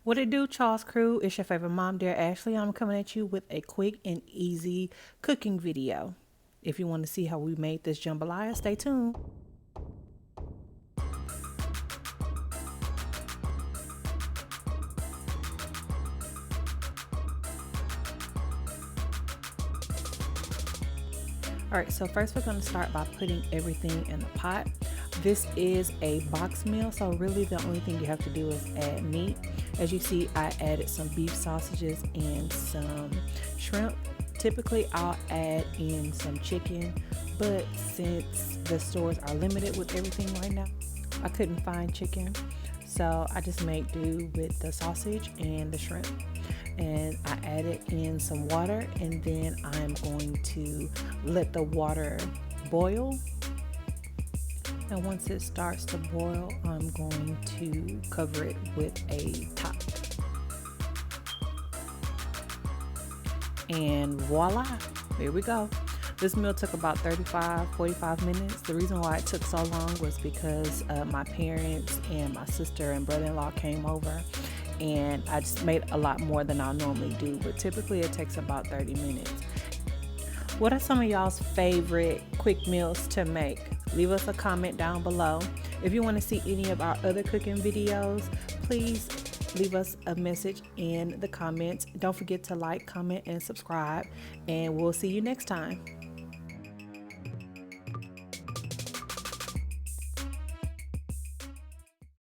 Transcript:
What it do, Charles Crew? It's your favorite mom, dear Ashley. I'm coming at you with a quick and easy cooking video. If you want to see how we made this jambalaya, stay tuned. All right, so first we're going to start by putting everything in the pot. This is a box meal, so really the only thing you have to do is add meat. As you see, I added some beef sausages and some shrimp. Typically, I'll add in some chicken, but since the stores are limited with everything right now, I couldn't find chicken. So I just made do with the sausage and the shrimp. And I added in some water, and then I'm going to let the water boil. And once it starts to boil, I'm going to cover it with a top. And voila, here we go. This meal took about 45 minutes. The reason why it took so long was because my parents and my sister and brother-in-law came over, and I just made a lot more than I normally do, but typically it takes about 30 minutes. What are some of y'all's favorite quick meals to make? Leave us a comment down below. If you want to see any of our other cooking videos, please leave us a message in the comments. Don't forget to like, comment, and subscribe, and we'll see you next time.